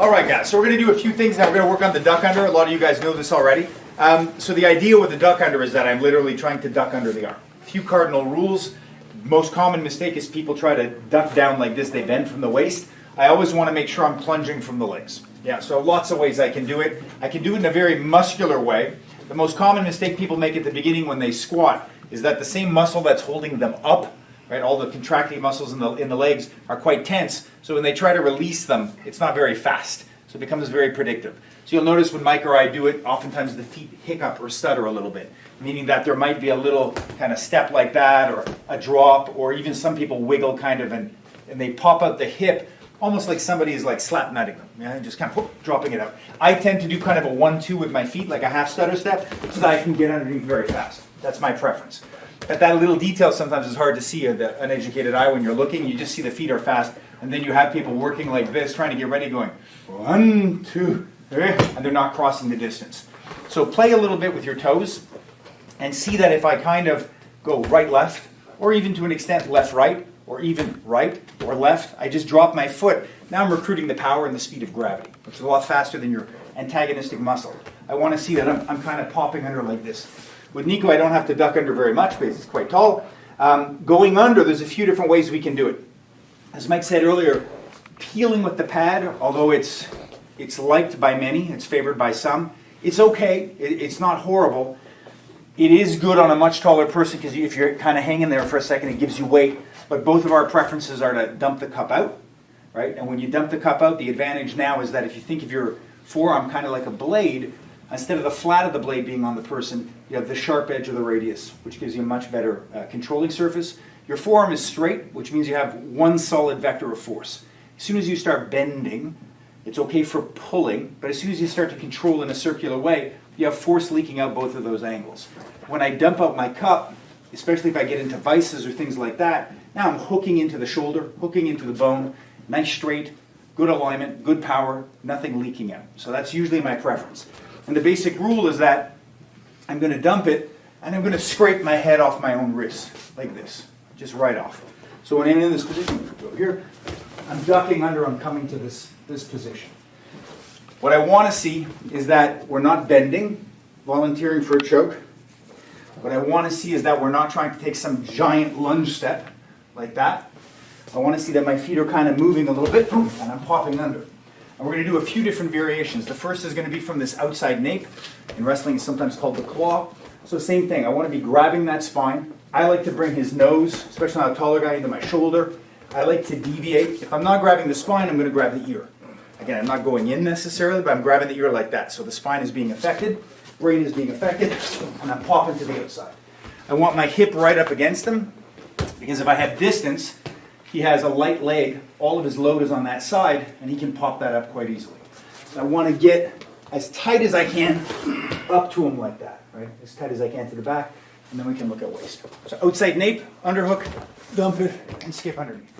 All right, guys, so we're going to do a few things now. We're going to work on the duck under. A lot of you guys know this already. So the idea with the duck under is that I'm literally trying to duck under the arm. A few cardinal rules. Most common mistake is people try to duck down like this. They bend from the waist. I always want to make sure I'm plunging from the legs. Yeah, so lots of ways I can do it. I can do it in a very muscular way. The most common mistake people make at the beginning when they squat is that the same muscle that's holding them up, right, all the contracting muscles in the legs are quite tense. So when they try to release them, it's not very fast. So it becomes very predictive. So you'll notice when Mike or I do it, oftentimes the feet hiccup or stutter a little bit, meaning that there might be a little kind of step like that, or a drop, or even some people wiggle kind of, and they pop out the hip, almost like somebody is like slap nutting them, yeah, just kind of whoop, dropping it out. I tend to do kind of a 1-2 with my feet, like a half stutter step, so that I can get underneath very fast. That's my preference. But that little detail sometimes is hard to see with the uneducated eye when you're looking. You just see the feet are fast, and then you have people working like this, trying to get ready, going 1, 2, 3, and they're not crossing the distance. So play a little bit with your toes, and see that if I kind of go right-left, or even to an extent left-right, or even right or left, I just drop my foot. Now I'm recruiting the power and the speed of gravity, which is a lot faster than your antagonistic muscle. I want to see that I'm kind of popping under like this. With Nico, I don't have to duck under very much because he's quite tall. Going under, there's a few different ways we can do it. As Mike said earlier, peeling with the pad, although it's liked by many, it's favored by some, it's okay, it's not horrible. It is good on a much taller person because if you're kind of hanging there for a second, it gives you weight. But both of our preferences are to dump the cup out, right? And when you dump the cup out, the advantage now is that if you think of your forearm kind of like a blade, instead of the flat of the blade being on the person, you have the sharp edge of the radius, which gives you a much better controlling surface. Your forearm is straight, which means you have one solid vector of force. As soon as you start bending, it's okay for pulling, but as soon as you start to control in a circular way, you have force leaking out both of those angles. When I dump out my cup, especially if I get into vices or things like that, now I'm hooking into the shoulder, hooking into the bone, nice straight, good alignment, good power, nothing leaking out. So that's usually my preference. And the basic rule is that I'm going to dump it, and I'm going to scrape my head off my own wrist, like this, just right off. So when I'm in this position, go here, I'm ducking under, I'm coming to this position. What I want to see is that we're not bending, volunteering for a choke. What I want to see is that we're not trying to take some giant lunge step like that. I want to see that my feet are kind of moving a little bit, and I'm popping under. And we're going to do a few different variations. The first is going to be from this outside nape. In wrestling, it's sometimes called the claw. So same thing. I want to be grabbing that spine. I like to bring his nose, especially on a taller guy, into my shoulder. I like to deviate. If I'm not grabbing the spine, I'm going to grab the ear. Again, I'm not going in necessarily, but I'm grabbing the ear like that. So the spine is being affected, brain is being affected, and I'm popping to the outside. I want my hip right up against him, because if I have distance, he has a light leg, all of his load is on that side, and he can pop that up quite easily. So I want to get as tight as I can up to him like that, right? As tight as I can to the back, and then we can look at waist. So outside nape, underhook, dump it, and skip underneath.